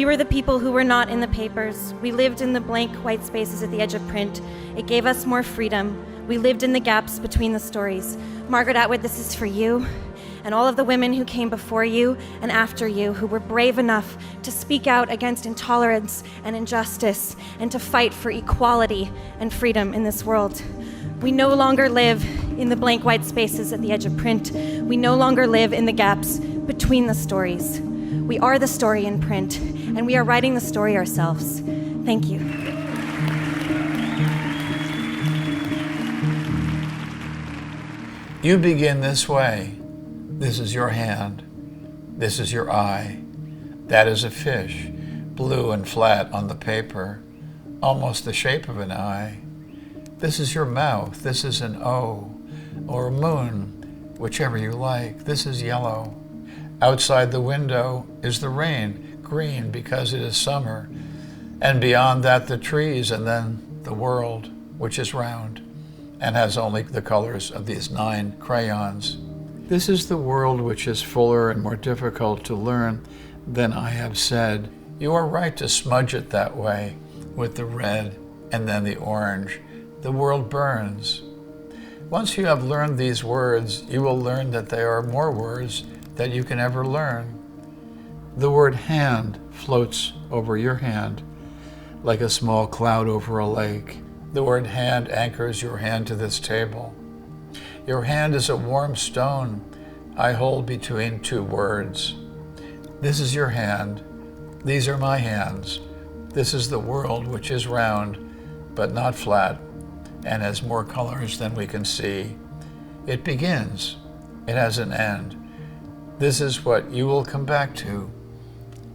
We were the people who were not in the papers. We lived in the blank white spaces at the edge of print. It gave us more freedom. We lived in the gaps between the stories. Margaret Atwood, this is for you, and all of the women who came before you and after you, who were brave enough to speak out against intolerance and injustice and to fight for equality and freedom in this world. We no longer live in the blank white spaces at the edge of print. We no longer live in the gaps between the stories. We are the story in print, and we are writing the story ourselves. Thank you. You begin this way. This is your hand. This is your eye. That is a fish, blue and flat on the paper, almost the shape of an eye. This is your mouth. This is an O, or a moon, whichever you like. This is yellow. Outside the window is the rain, green because it is summer. And beyond that, the trees, and then the world, which is round and has only the colors of these 9 crayons. This is the world which is fuller and more difficult to learn than I have said. You are right to smudge it that way, with the red and then the orange. The world burns. Once you have learned these words, you will learn that there are more words that you can ever learn. The word hand floats over your hand, like a small cloud over a lake. The word hand anchors your hand to this table. Your hand is a warm stone I hold between 2 words. This is your hand. These are my hands. This is the world, which is round, but not flat, and has more colors than we can see. It begins. It has an end. This is what you will come back to.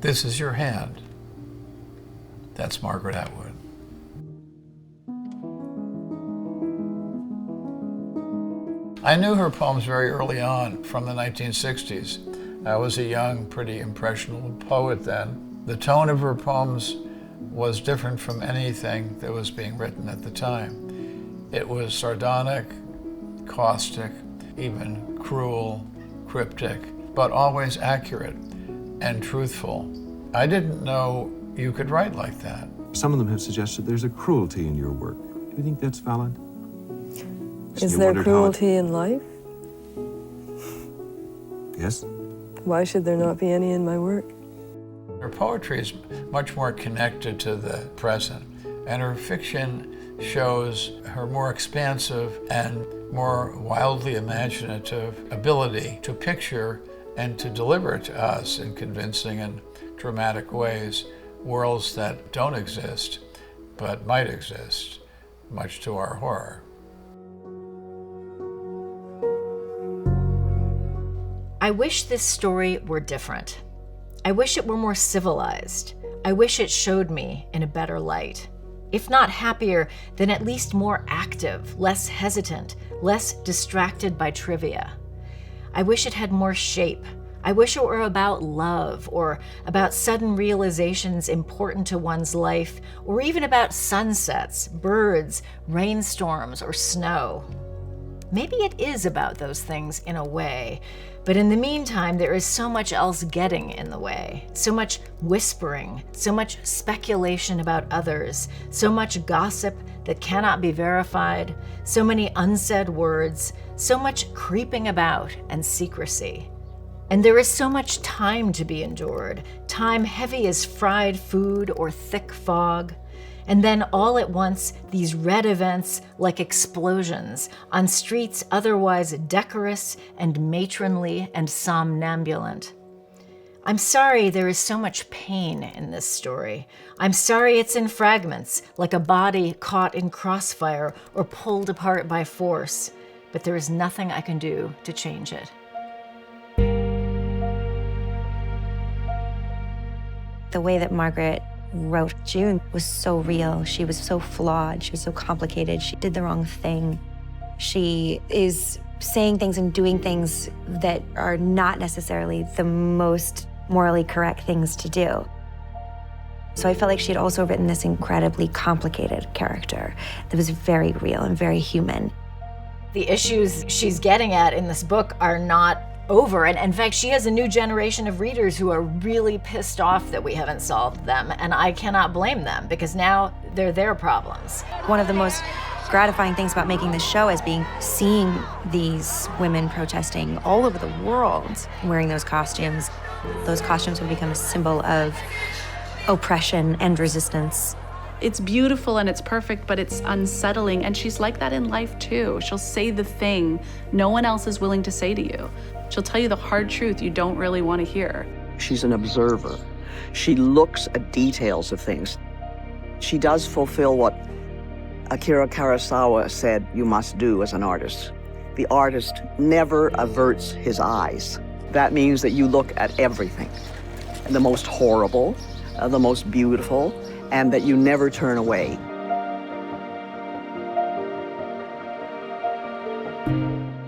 This is your hand. That's Margaret Atwood. I knew her poems very early on, from the 1960s. I was a young, pretty impressionable poet then. The tone of her poems was different from anything that was being written at the time. It was sardonic, caustic, even cruel, cryptic, but always accurate and truthful. I didn't know you could write like that. Some of them have suggested there's a cruelty in your work. Do you think that's valid? Is there cruelty in life? Yes. Why should there not be any in my work? Her poetry is much more connected to the present, and her fiction shows her more expansive and more wildly imaginative ability to picture and to deliver to us in convincing and dramatic ways worlds that don't exist, but might exist, much to our horror. I wish this story were different. I wish it were more civilized. I wish it showed me in a better light. If not happier, then at least more active, less hesitant, less distracted by trivia. I wish it had more shape. I wish it were about love, or about sudden realizations important to one's life, or even about sunsets, birds, rainstorms, or snow. Maybe it is about those things in a way, but in the meantime, there is so much else getting in the way, so much whispering, so much speculation about others, so much gossip that cannot be verified, so many unsaid words, so much creeping about and secrecy. And there is so much time to be endured, time heavy as fried food or thick fog. And then all at once, these red events like explosions on streets otherwise decorous and matronly and somnambulant. I'm sorry there is so much pain in this story. I'm sorry it's in fragments, like a body caught in crossfire or pulled apart by force, but there is nothing I can do to change it. The way that Margaret wrote June was so real. She was so flawed. She was so complicated. She did the wrong thing. She is saying things and doing things that are not necessarily the most morally correct things to do. So I felt like she had also written this incredibly complicated character that was very real and very human. The issues she's getting at in this book are not over. And in fact, she has a new generation of readers who are really pissed off that we haven't solved them. And I cannot blame them, because now they're their problems. One of the most gratifying things about making this show is seeing these women protesting all over the world, wearing those costumes. Those costumes have become a symbol of oppression and resistance. It's beautiful and it's perfect, but it's unsettling. And she's like that in life too. She'll say the thing no one else is willing to say to you. She'll tell you the hard truth you don't really want to hear. She's an observer. She looks at details of things. She does fulfill what Akira Kurosawa said you must do as an artist. The artist never averts his eyes. That means that you look at everything, the most horrible, the most beautiful, and that you never turn away.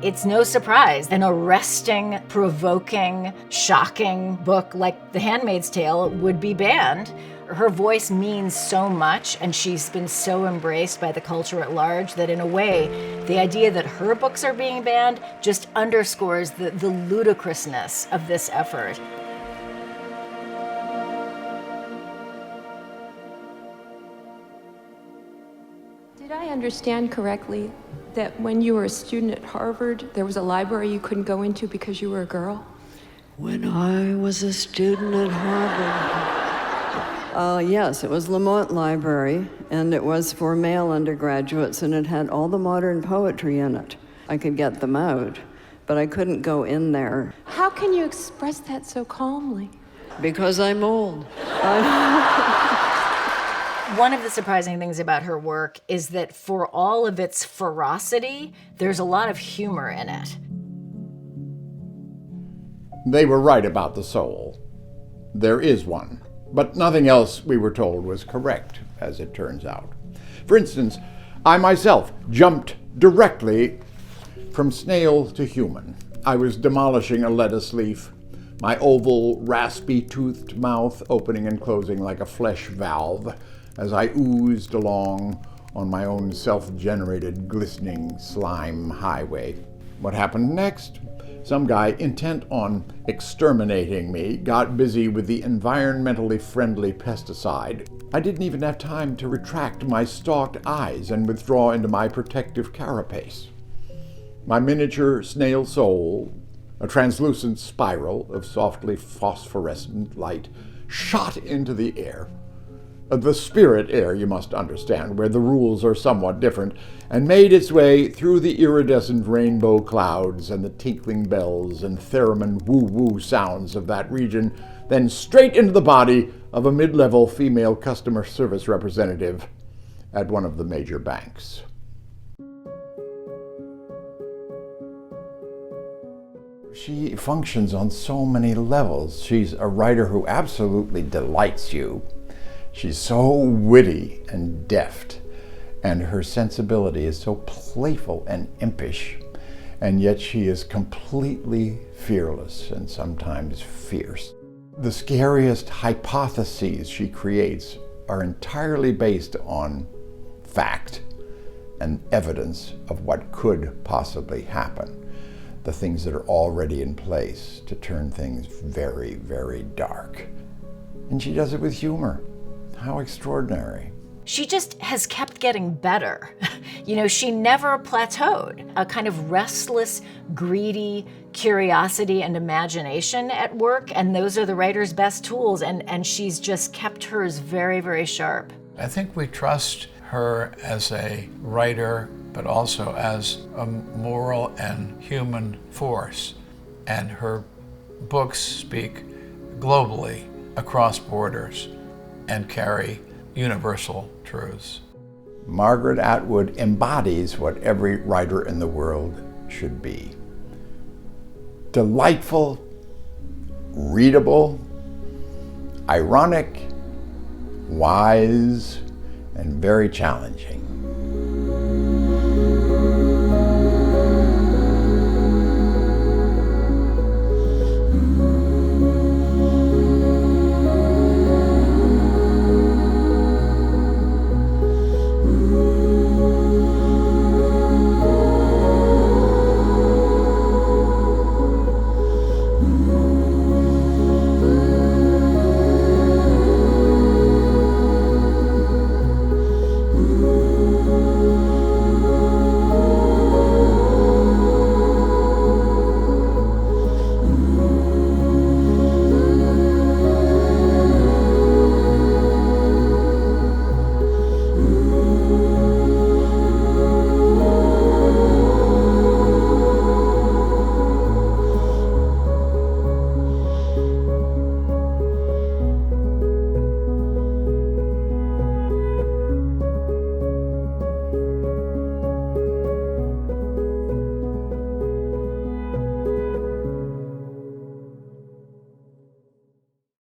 It's no surprise an arresting, provoking, shocking book like The Handmaid's Tale would be banned. Her voice means so much, and she's been so embraced by the culture at large that in a way, the idea that her books are being banned just underscores the ludicrousness of this effort. Did I understand correctly that when you were a student at Harvard, there was a library you couldn't go into because you were a girl? When I was a student at Harvard. Yes, it was Lamont Library, and it was for male undergraduates, and it had all the modern poetry in it. I could get them out, but I couldn't go in there. How can you express that so calmly? Because I'm old. One of the surprising things about her work is that for all of its ferocity, there's a lot of humor in it. They were right about the soul. There is one. But nothing else we were told was correct, as it turns out. For instance, I myself jumped directly from snail to human. I was demolishing a lettuce leaf, my oval, raspy-toothed mouth opening and closing like a flesh valve as I oozed along on my own self-generated, glistening slime highway. What happened next? Some guy intent on exterminating me got busy with the environmentally friendly pesticide. I didn't even have time to retract my stalked eyes and withdraw into my protective carapace. My miniature snail soul, a translucent spiral of softly phosphorescent light, shot into the air. The spirit air, you must understand, where the rules are somewhat different, and made its way through the iridescent rainbow clouds and the tinkling bells and theremin woo-woo sounds of that region, then straight into the body of a mid-level female customer service representative at one of the major banks. She functions on so many levels. She's a writer who absolutely delights you. She's so witty and deft, and her sensibility is so playful and impish, and yet she is completely fearless and sometimes fierce. The scariest hypotheses she creates are entirely based on fact and evidence of what could possibly happen, the things that are already in place to turn things very, very dark. And she does it with humor. How extraordinary. She just has kept getting better. She never plateaued. A kind of restless, greedy curiosity and imagination at work, and those are the writer's best tools, and she's just kept hers very, very sharp. I think we trust her as a writer, but also as a moral and human force. And her books speak globally across borders and carry universal truths. Margaret Atwood embodies what every writer in the world should be. Delightful, readable, ironic, wise, and very challenging.